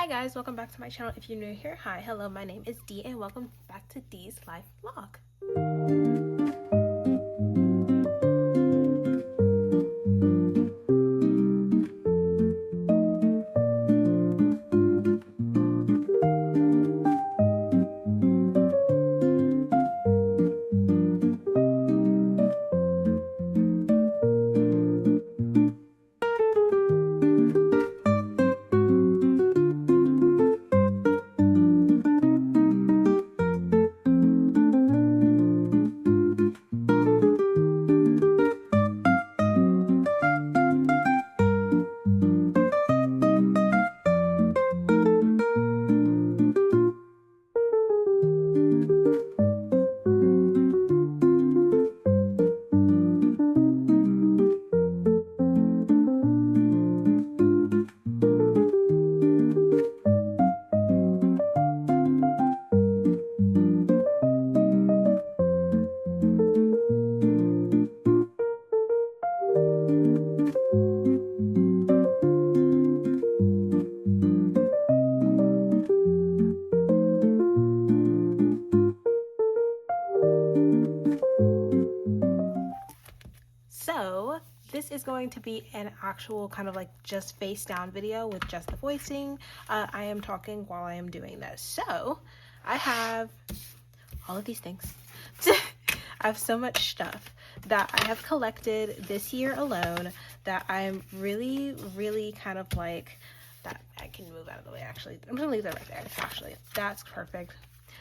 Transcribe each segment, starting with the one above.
guys, welcome back to my channel. If you're new here, hi, hello, my name is Dee and welcome back to Dee's Life Vlog. So this is going to be an actual kind of like just face down video with just the voicing. I am talking while I am doing this. So I have all of these things. I have so much stuff that I have collected this year alone that I'm really kind of like, that I can move out of the way actually. I'm gonna leave that right there actually. That's perfect.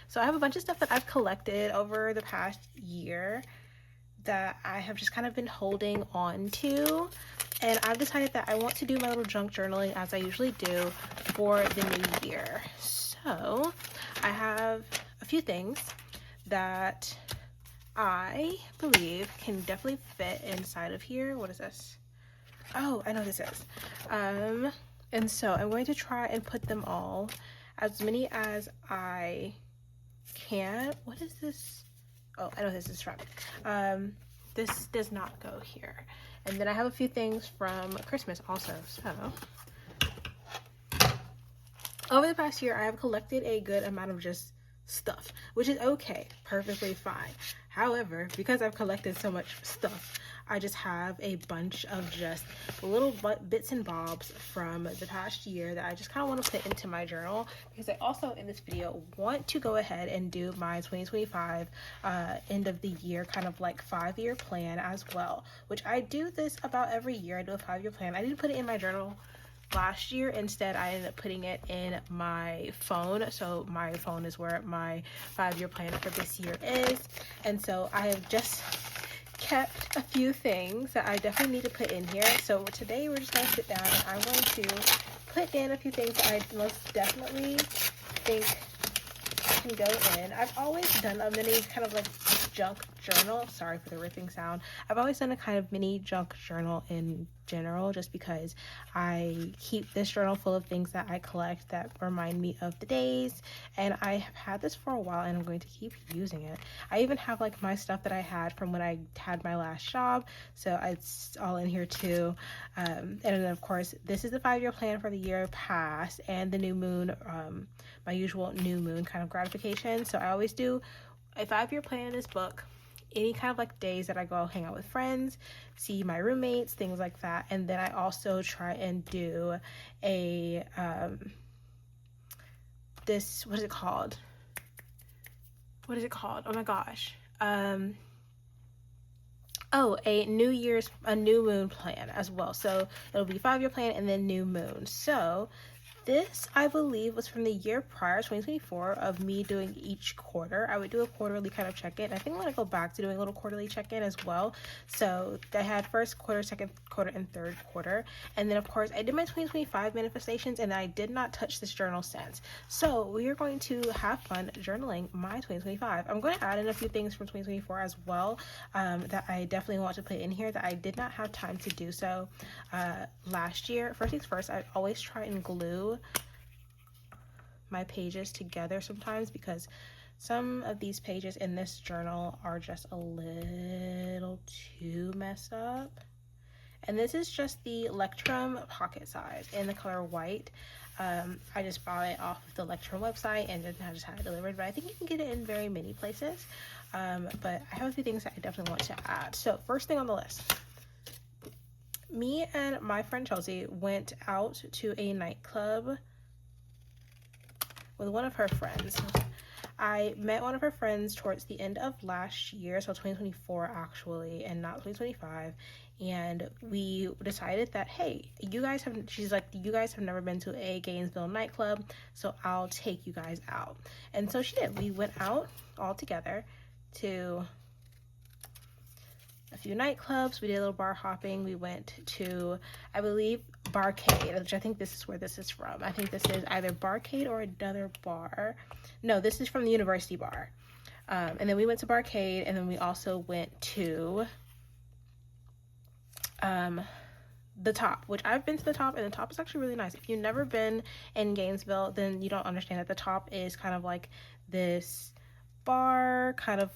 So I have a bunch of stuff that I've collected over the past year that I have just kind of been holding on to, and I've decided that I want to do my little junk journaling as I usually do for the new year. So I have a few things that I believe can definitely fit inside of here. What is this? Oh, I know what this is. And so I'm going to try and put them all, as many as I can. What is this? Oh, I know this is from. This does not go here. And then I have a few things from Christmas also. So over the past year, I have collected a good amount of just stuff, which is okay, perfectly fine. However, because I've collected so much stuff, I just have a bunch of just little bits and bobs from the past year that I just kind of want to put into my journal, because I also in this video want to go ahead and do my 2025 end of the year kind of like 5-year plan as well, which I do this about every year. I do a 5-year plan. I didn't put it in my journal last year. Instead, I ended up putting it in my phone. So my phone is where my 5-year plan for this year is. And so I have just kept a few things that I definitely need to put in here. So today we're just going to sit down and I'm going to put in a few things that I most definitely think can go in. I've always done a mini kind of like junk journal. Sorry for the ripping sound. I've always done a kind of mini junk journal in general, just because I keep this journal full of things that I collect that remind me of the days, and I have had this for a while and I'm going to keep using it. I even have like my stuff that I had from when I had my last job, so it's all in here too. And then of course this is the 5-year plan for the year past and the new moon, my usual new moon kind of gratification. So I always do a 5-year plan in this book, any kind of like days that I go hang out with friends, see my roommates, things like that. And then I also try and do a what is it called? Oh my gosh. Oh, a new moon plan as well. So it'll be 5-year plan and then new moon. So this, I believe, was from the year prior, 2024, of me doing each quarter. I would do a quarterly kind of check-in. I think I'm going to go back to doing a little quarterly check-in as well. So I had first quarter, second quarter, and third quarter. And then, of course, I did my 2025 manifestations, and I did not touch this journal since. So we are going to have fun journaling my 2025. I'm going to add in a few things from 2024 as well that I definitely want to put in here that I did not have time to do so last year. First things first, I always try and glue my pages together sometimes, because some of these pages in this journal are just a little too messed up. And this is just the Electrum pocket size in the color white. I just bought it off of the Electrum website and then I just had it delivered, but I think you can get it in very many places. But I have a few things that I definitely want to add. So first thing on the list, me and my friend Chelsea went out to a nightclub with one of her friends. I met one of her friends towards the end of last year, so 2024 actually, and not 2025. And we decided that, hey, she's like, you guys have never been to a Gainesville nightclub, so I'll take you guys out. And so she did. We went out all together to a few nightclubs. We did a little bar hopping. We went to, I believe, Barcade, which I think this is where this is from. I think this is either Barcade or another bar. No, this is from the University Bar. And then we went to Barcade, and then we also went to the Top, which I've been to the Top, and the Top is actually really nice. If you've never been in Gainesville, then you don't understand that the Top is kind of like this bar, kind of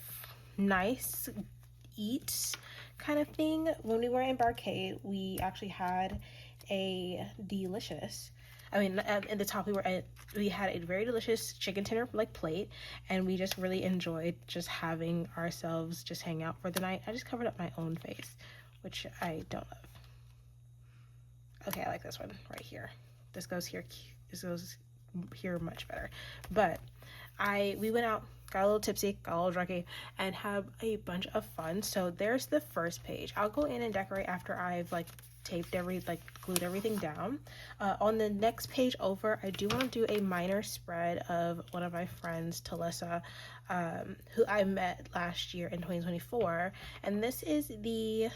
nice eats kind of thing. When we were in Barcade, we actually had a delicious, in the Top we had a very delicious chicken tender like plate, and we just really enjoyed just having ourselves just hang out for the night. I just covered up my own face, which I don't love. Okay, I like this one right here. This goes here much better. But we went out, got a little tipsy, got a little drunky, and had a bunch of fun. So there's the first page. I'll go in and decorate after I've glued everything down. On the next page over, I do want to do a minor spread of one of my friends, Talissa, who I met last year in 2024. And this is the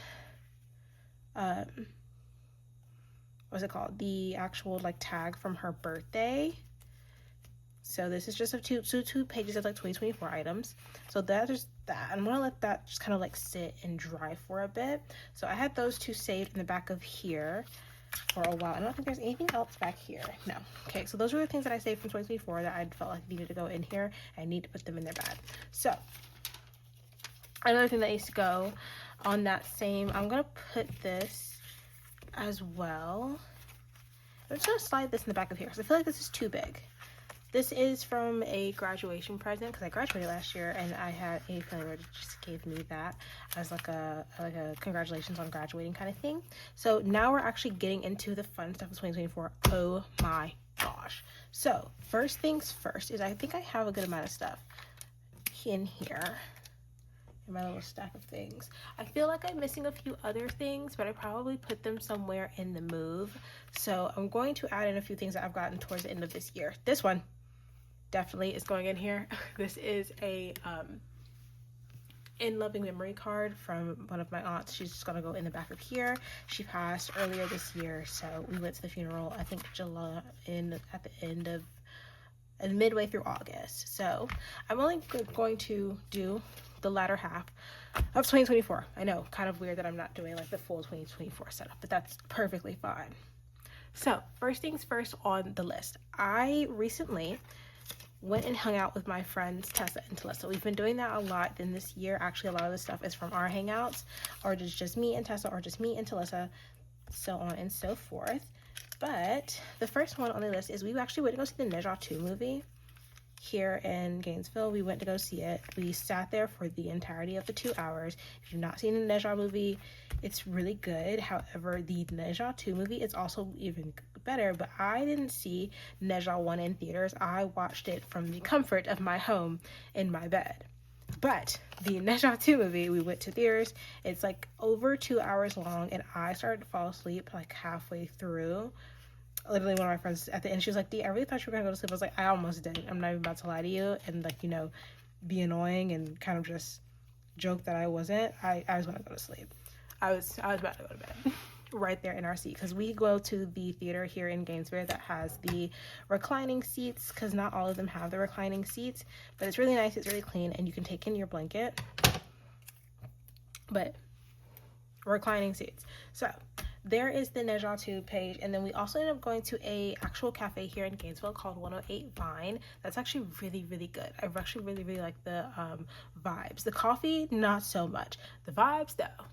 what's it called? The actual tag from her birthday. So this is just two pages of 2024 items. So that is that. I'm gonna let that just kind of sit and dry for a bit. So I had those two saved in the back of here for a while. I don't think there's anything else back here. No. Okay, so those were the things that I saved from 2024 that I felt like needed to go in here. I need to put them in their bag. So another thing that needs to go on that same, I'm gonna put this as well. I'm just gonna slide this in the back of here because I feel like this is too big. This is from a graduation present because I graduated last year, and I had a family member that just gave me that as like a congratulations on graduating kind of thing. So now we're actually getting into the fun stuff of 2024. Oh my gosh. So first things first is I think I have a good amount of stuff in here. In my little stack of things. I feel like I'm missing a few other things, but I probably put them somewhere in the move. So I'm going to add in a few things that I've gotten towards the end of this year. This one definitely is going in here. This is a in loving memory card from one of my aunts. She's just gonna go in the back of here. She passed earlier this year, so we went to the funeral, I think midway through August. So I'm only going to do the latter half of 2024. I know, kind of weird that I'm not doing the full 2024 setup, but that's perfectly fine. So first things first on the list, I recently went and hung out with my friends Tessa and Talissa. We've been doing that a lot in this year. Actually, a lot of the stuff is from our hangouts, or just me and Tessa, or just me and Talissa, so on and so forth. But the first one on the list is we actually went to go see the Neja 2 movie here in Gainesville. We went to go see it. We sat there for the entirety of the 2 hours. If you've not seen the Neja movie, it's really good. However, the Neja 2 movie is also even better, but I didn't see Neja 1 in theaters. I watched it from the comfort of my home in my bed. But the Neja 2 movie, we went to theaters. It's over 2 hours long, and I started to fall asleep halfway through. Literally, one of my friends at the end, she was like, "Dee, I really thought you were gonna go to sleep." I was like, "I almost did. I'm not even about to lie to you and be annoying and kind of just joke that I wasn't. I was gonna go to sleep. I was about to go to bed." Right there in our seat, because we go to the theater here in Gainesville that has the reclining seats, because not all of them have the reclining seats, but it's really nice, it's really clean, and you can take in your blanket. But reclining seats. So there is the Neja 2 page, and then we also ended up going to a actual cafe here in Gainesville called 108 Vine. That's actually really, really good. I actually really, really like the vibes. The coffee, not so much. The vibes, though,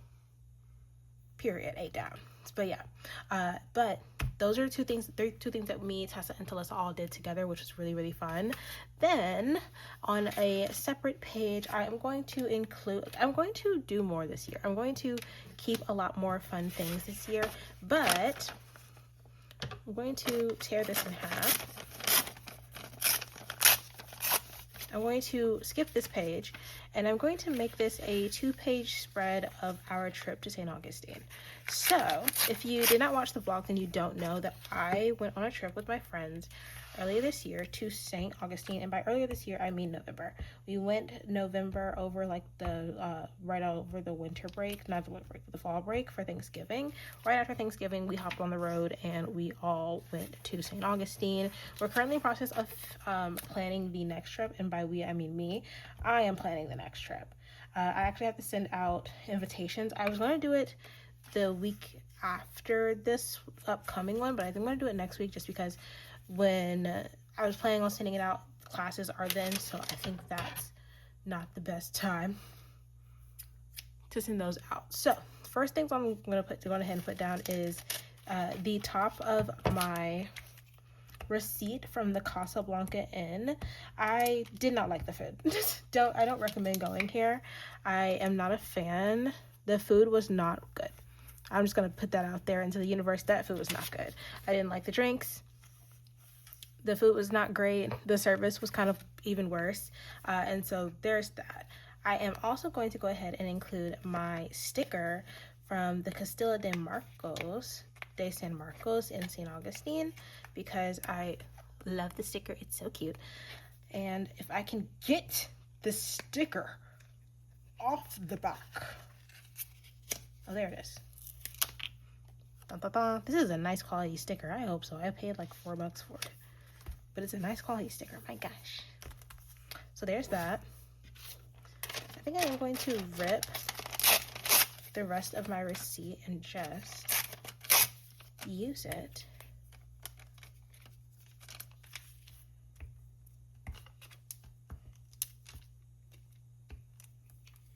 period, 8 down. But yeah, but those are two things that me, Tessa, and Talissa all did together, which was really, really fun. Then on a separate page, I'm going to do more this year. I'm going to keep a lot more fun things this year, but I'm going to tear this in half. I'm going to skip this page, and I'm going to make this a 2-page spread of our trip to St. Augustine. So if you did not watch the vlog, then you don't know that I went on a trip with my friends earlier this year to St. Augustine, and by earlier this year I mean November. We went November over like the right over the winter break, not the winter break, but the fall break for Thanksgiving. Right after Thanksgiving, we hopped on the road and we all went to St. Augustine. We're currently in the process of planning the next trip, and by we I mean me. I am planning the next trip. I actually have to send out invitations. I was going to do it the week after this upcoming one, but I think I'm going to do it next week just because when I was planning on sending it out, classes are then, so I think that's not the best time to send those out. So first things I'm going to go ahead and put down is the top of my receipt from the Casablanca Inn. I did not like the food. I don't recommend going here. I am not a fan. The food was not good. I'm just going to put that out there into the universe. That food was not good. I didn't like the drinks. The food was not great. The service was kind of even worse. And so there's that. I am also going to go ahead and include my sticker from the Castillo de San Marcos in St. Augustine because I love the sticker. It's so cute. And if I can get the sticker off the back. Oh, there it is. Dun, dun, dun. This is a nice quality sticker. I hope so. I paid like $4 for it. But it's a nice quality sticker. My gosh. So there's that. I think I am going to rip the rest of my receipt and just use it.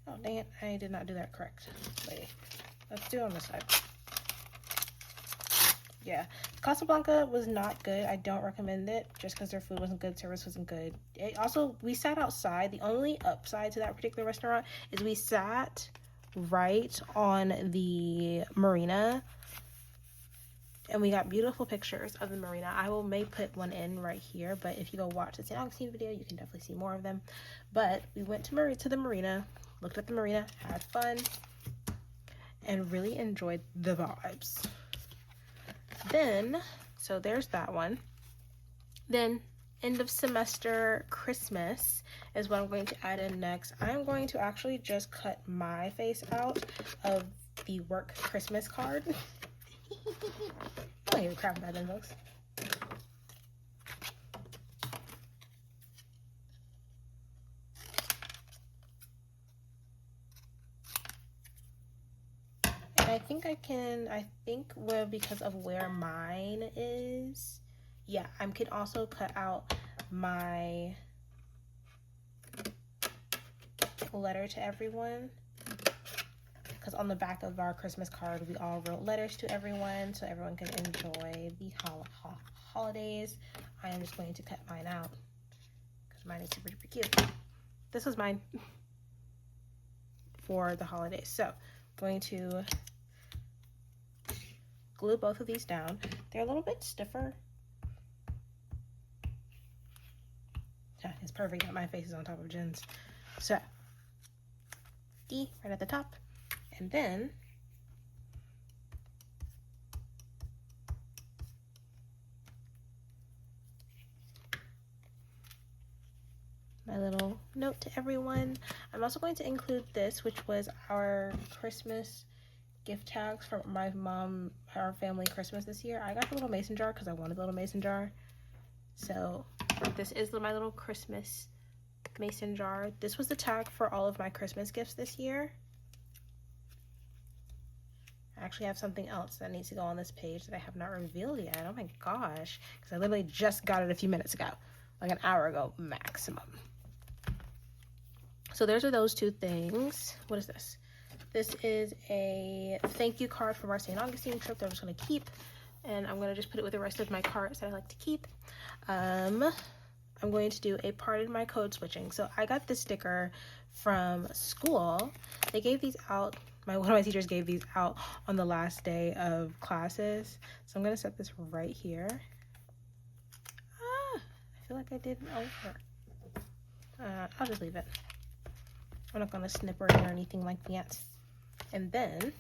Oh, dang it. I did not do that correct. Wait. Let's do it on this side. Yeah, Casablanca was not good. I don't recommend it just because their food wasn't good, service wasn't good. We sat outside. The only upside to that particular restaurant is we sat right on the marina and we got beautiful pictures of the marina. I may put one in right here, but if you go watch the St. Augustine video, you can definitely see more of them. But we went to the marina, looked at the marina, had fun, and really enjoyed the vibes. Then, so there's that one. Then, end of semester Christmas is what I'm going to add in next. I'm going to actually just cut my face out of the work Christmas card. I don't give a crap about them, folks. I think because of where mine is, yeah, I can also cut out my letter to everyone, because on the back of our Christmas card, we all wrote letters to everyone so everyone can enjoy the holidays. I am just going to cut mine out because mine is super duper cute. This was mine for the holidays. So I'm going to glue both of these down. They're a little bit stiffer. Yeah, it's perfect that my face is on top of Jen's. So, D right at the top. And then my little note to everyone. I'm also going to include this, which was our Christmas gift tags from my mom, our family Christmas this year. I got the little mason jar because I wanted the little mason jar. So this is my little Christmas mason jar. This was the tag for all of my Christmas gifts this year. I actually have something else that needs to go on this page that I have not revealed yet. Oh my gosh, because I literally just got it a few minutes ago, like an hour ago maximum. So those are those two things. What is this? This is a thank you card from our St. Augustine trip that I'm just going to keep. And I'm going to just put it with the rest of my cards that I like to keep. I'm going to do a pardon my code switching. So I got this sticker from school. They gave these out. One of my teachers gave these out on the last day of classes. So I'm going to set this right here. I feel like I did it over. I'll just leave it. I'm not going to snip it or anything like that. And then,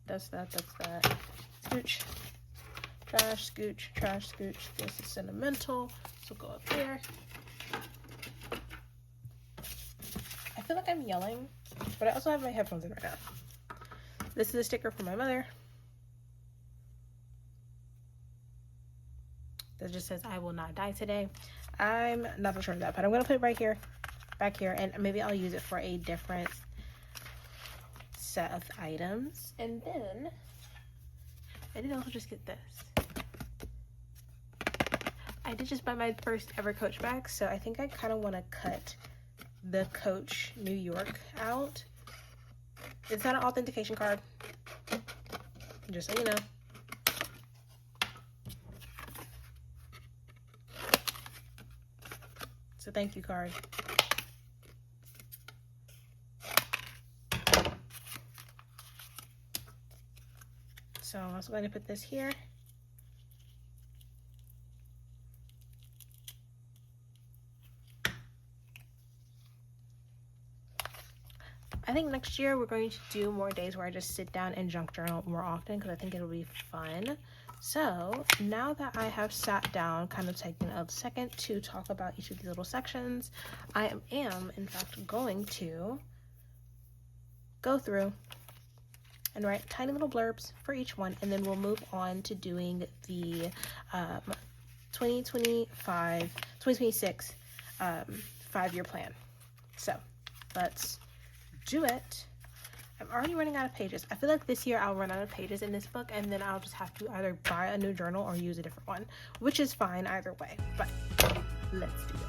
that's that. Scooch, trash, scooch, trash, scooch. This is sentimental, so go up here. I feel like I'm yelling, but I also have my headphones in right now. This is a sticker from my mother. That just says, I will not die today. I'm not for sure of that, but I'm going to put it right here, back here, and maybe I'll use it for a different set of items. And then I did also just get this. I did just buy my first ever Coach bag, so I think I kind of want to cut the Coach New York out. It's not an authentication card, just so you know. It's a thank you card. So I'm also going to put this here. I think next year we're going to do more days where I just sit down and junk journal more often because I think it'll be fun. So now that I have sat down, kind of taking a second to talk about each of these little sections, I am in fact going to go through and write tiny little blurbs for each one, and then we'll move on to doing the 2026 5-year plan. So let's do it. I'm already running out of pages. I feel like this year I'll run out of pages in this book, and then I'll just have to either buy a new journal or use a different one, which is fine either way, but let's do this.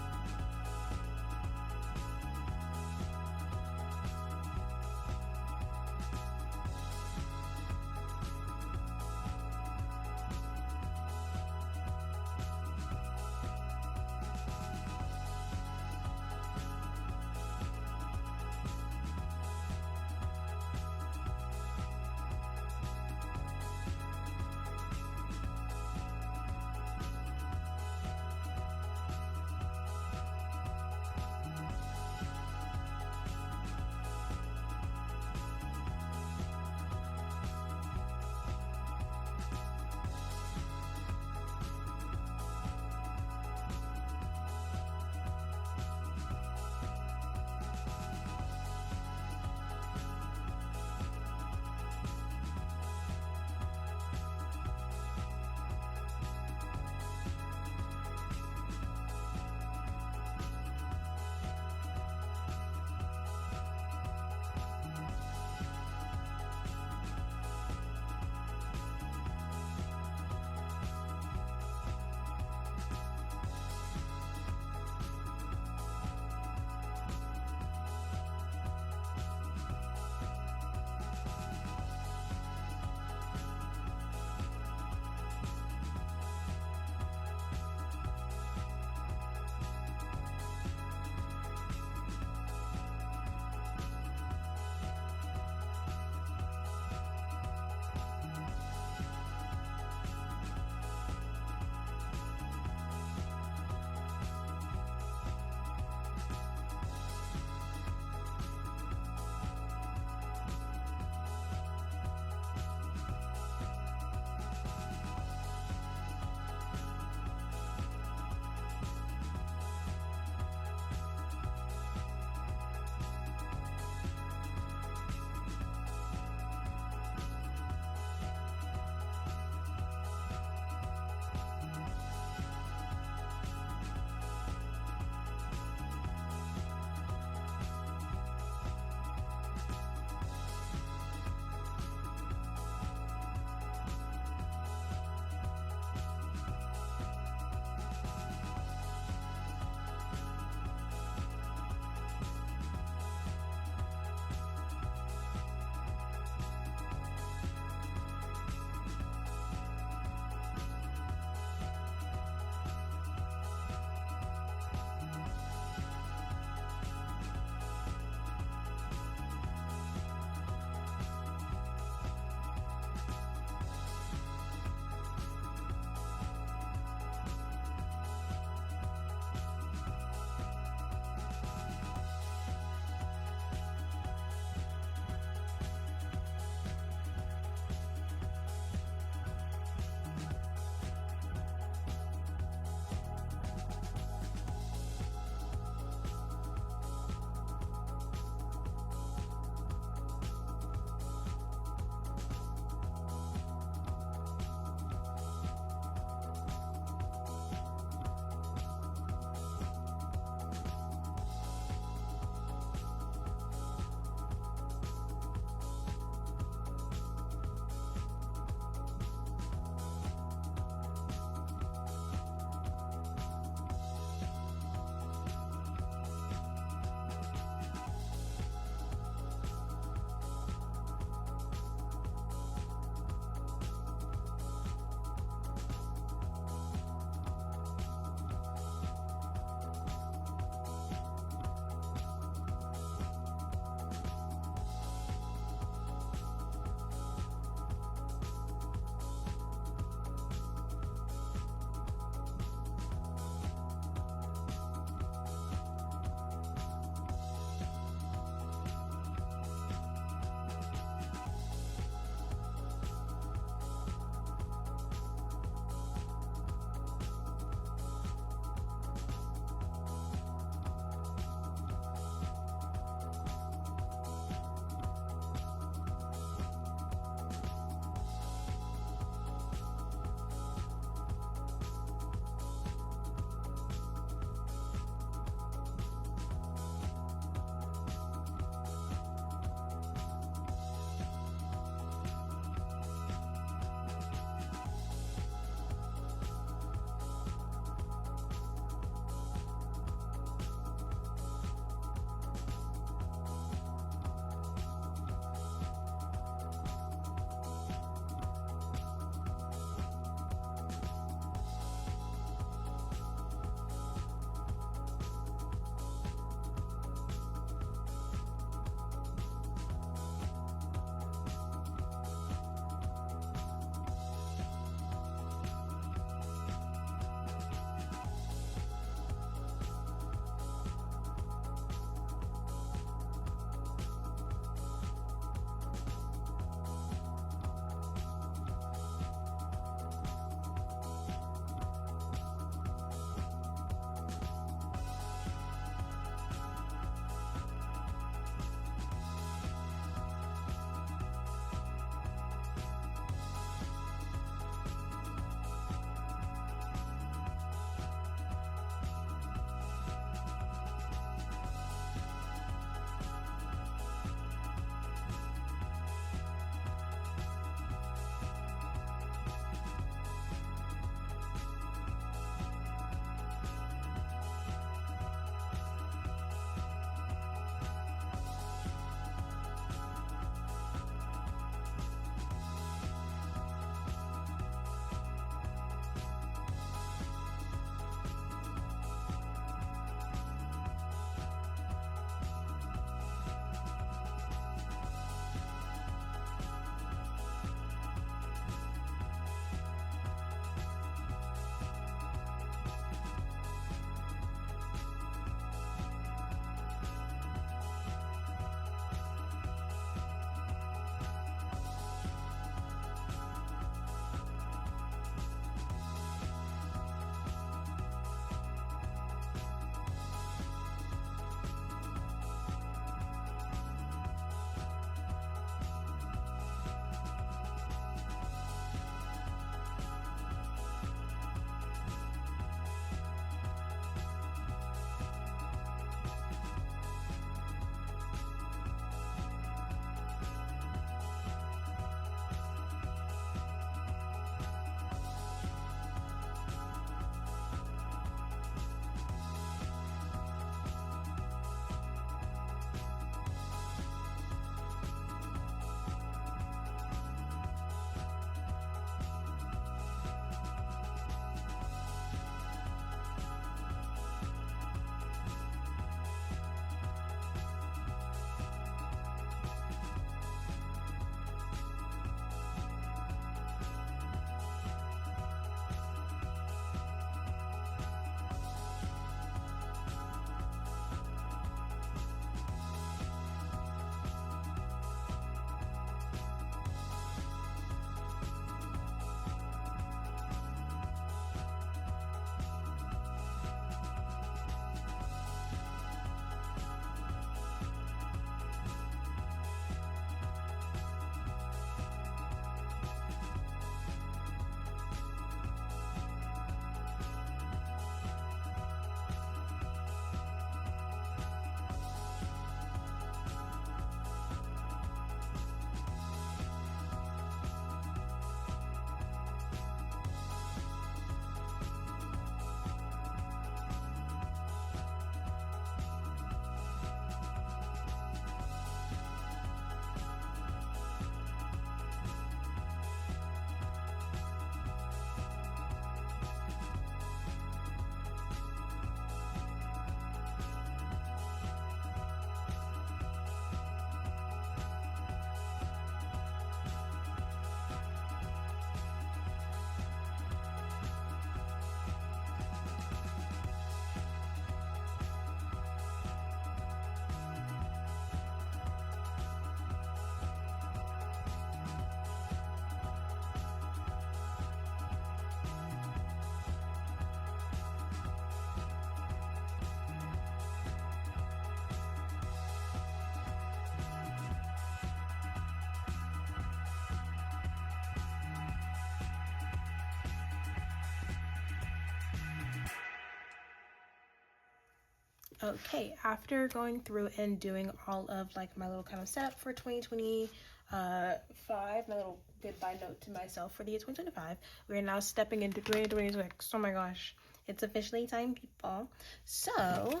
Okay, after going through and doing all of like my little kind of setup for 2025, my little goodbye note to myself for the year 2025, we are now stepping into 2026. Oh my gosh, it's officially time, people. So,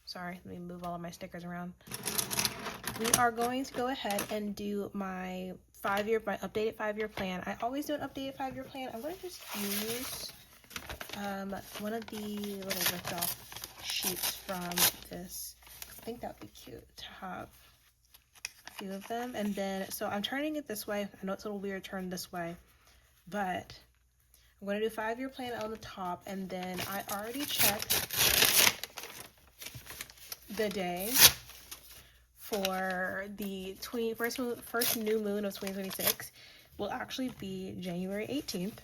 sorry, let me move all of my stickers around. We are going to go ahead and do my updated 5-year plan. I always do an updated 5-year plan. I'm going to just use one of the little ripped off sheets from this. I think that would be cute to have a few of them. And then, so I'm turning it this way. I know it's a little weird turned this way, but I'm going to do 5-year plan on the top. And then I already checked the day for the first new moon of 2026 will actually be January 18th.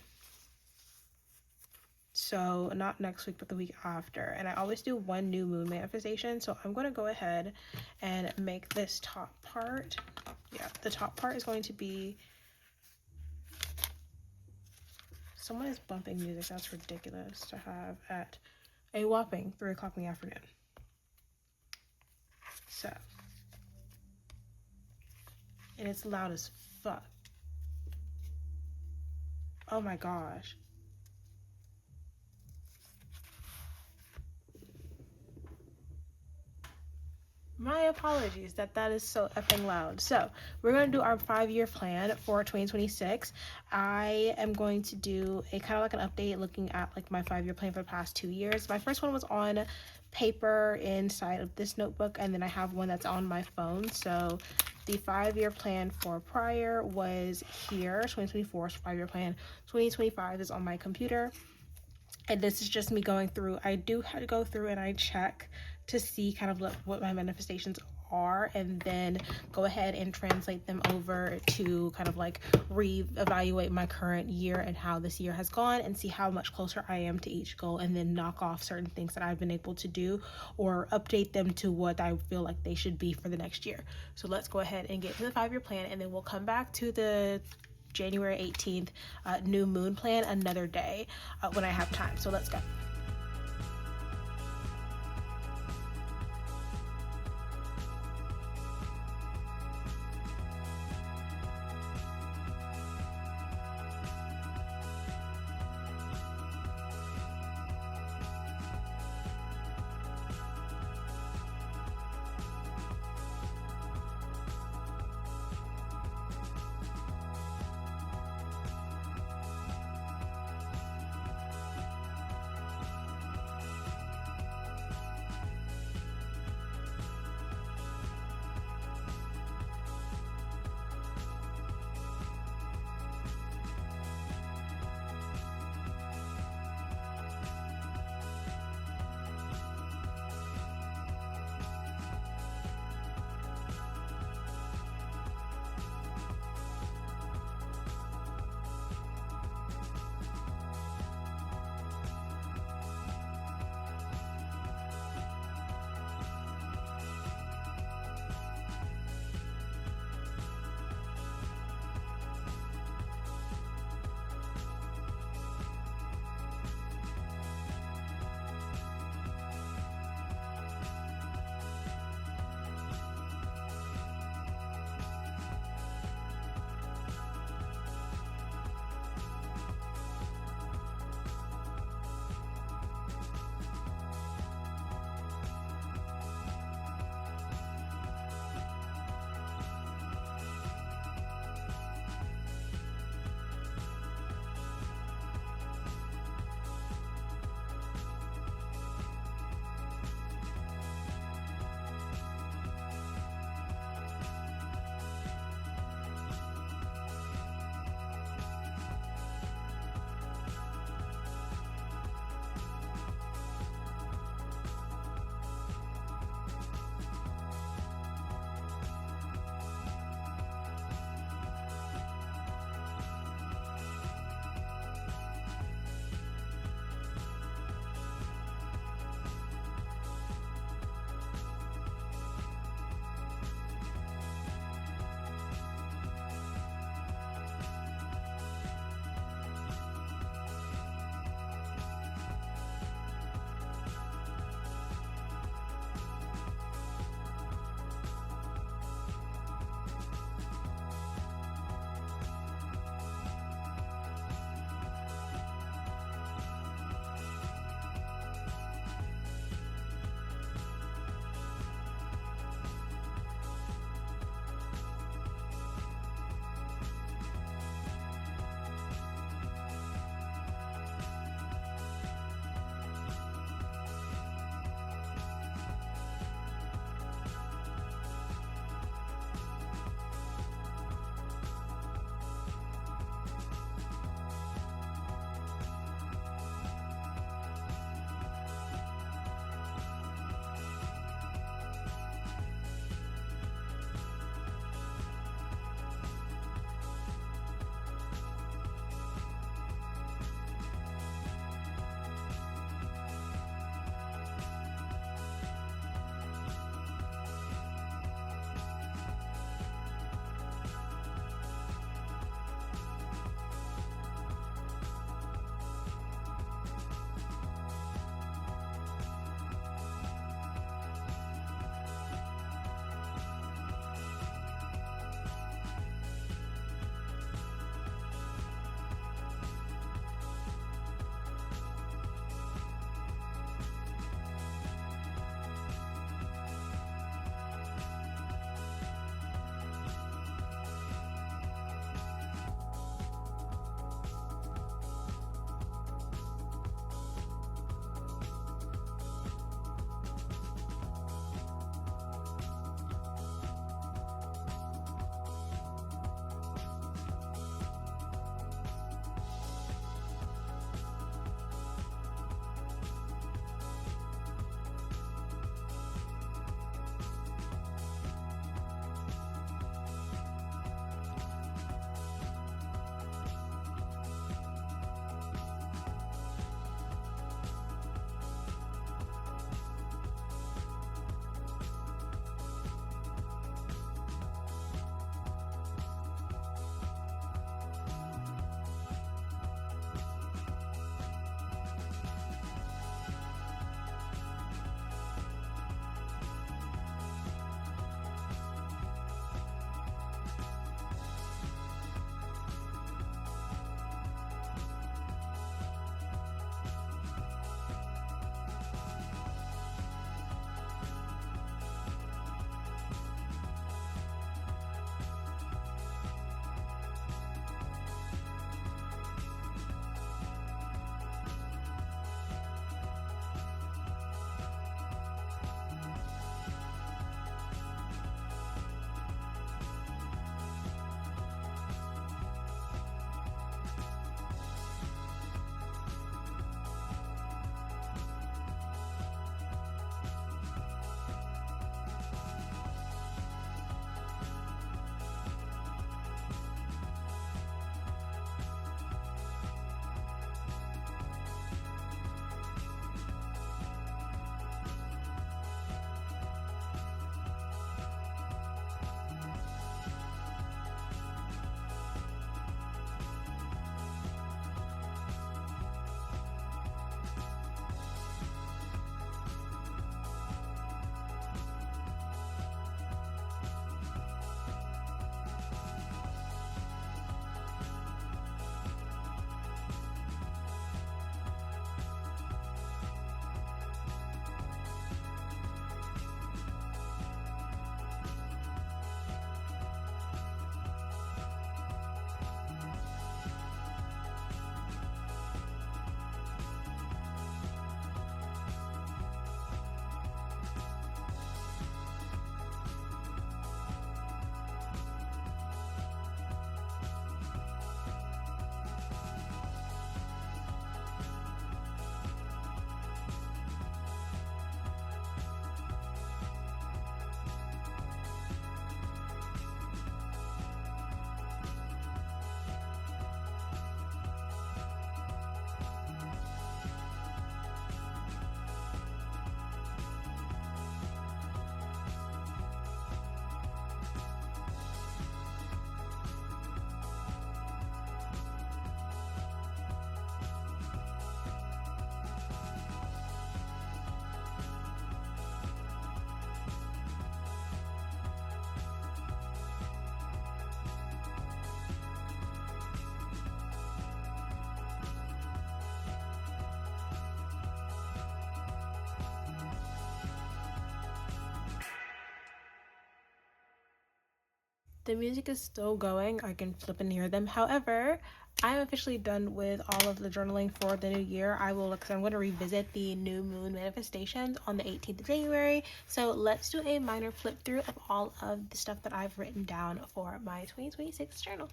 So not next week, but the week after. And I always do one new moon manifestation. So I'm going to go ahead and make this top part. Yeah, the top part is going to be... Someone is bumping music. That's ridiculous to have at a whopping 3 o'clock in the afternoon. So... and it's loud as fuck. Oh my gosh. My apologies that is so effing loud. So we're going to do our 5-year plan for 2026. I am going to do a kind of like an update looking at like my 5-year plan for the past 2 years. My first one was on paper inside of this notebook, and then I have one that's on my phone. So the 5-year plan for prior was here, 2024's 5-year plan. 2025 is on my computer. And this is just me going through. I do have to go through and I check to see kind of what my manifestations are, and then go ahead and translate them over to kind of like reevaluate my current year and how this year has gone, and see how much closer I am to each goal, and then knock off certain things that I've been able to do or update them to what I feel like they should be for the next year. So let's go ahead and get to the 5-year plan, and then we'll come back to the January 18th new moon plan another day when I have time. So let's go. The music is still going. I can flip and hear them. However, I'm officially done with all of the journaling for the new year. I'm going to revisit the new moon manifestations on the 18th of January. So let's do a minor flip through of all of the stuff that I've written down for my 2026 journal.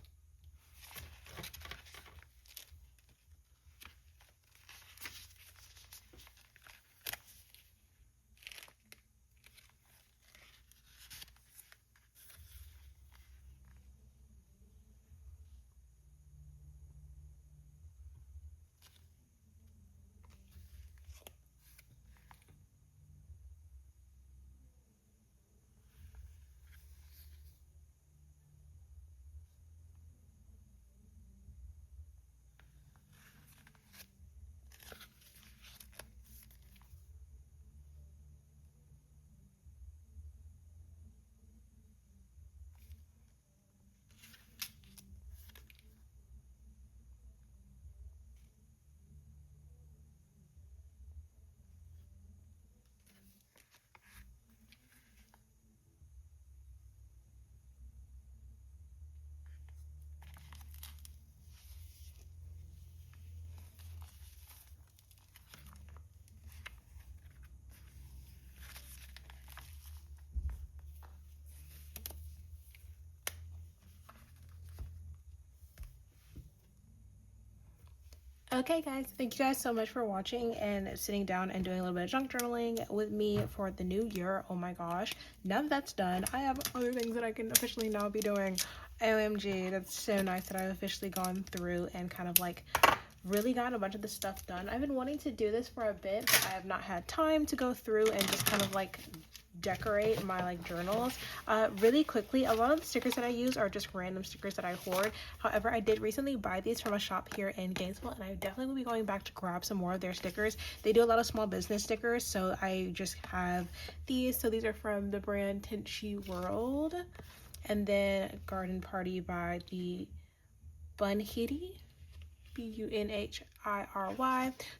Okay guys, thank you guys so much for watching and sitting down and doing a little bit of junk journaling with me for the new year. Oh my gosh, now that that's done, I have other things that I can officially now be doing. OMG, that's so nice that I've officially gone through and kind of like really gotten a bunch of this stuff done. I've been wanting to do this for a bit, but I have not had time to go through and just kind of like decorate my like journals really quickly. A lot of the stickers that I use are just random stickers that I hoard. However, I did recently buy these from a shop here in Gainesville, and I definitely will be going back to grab some more of their stickers. They do a lot of small business stickers, so I just have these. So these are from the brand Tinchy World, and then Garden Party by the Bunhiry, Bunhiry.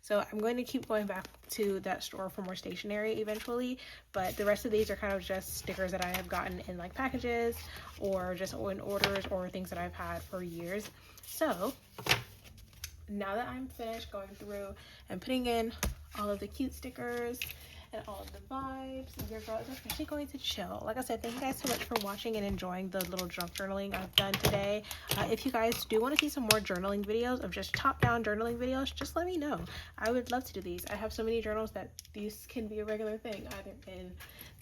So I'm going to keep going back to that store for more stationery eventually, but the rest of these are kind of just stickers that I have gotten in like packages or just in orders or things that I've had for years. So now that I'm finished going through and putting in all of the cute stickers and all of the vibes, your girl is officially going to chill. Like I said, thank you guys so much for watching and enjoying the little junk journaling I've done today. If you guys do want to see some more journaling videos of just top down journaling videos, just let me know. I would love to do these. I have so many journals that these can be a regular thing, either in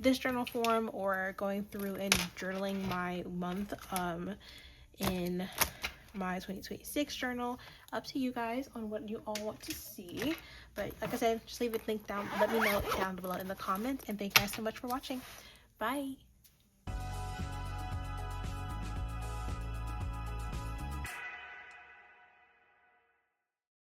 this journal form or going through and journaling my month in my 2026 journal. Up to you guys on what you all want to see, but like I said, just leave a link down, let me know down below in the comments, and thank you guys so much for watching. Bye.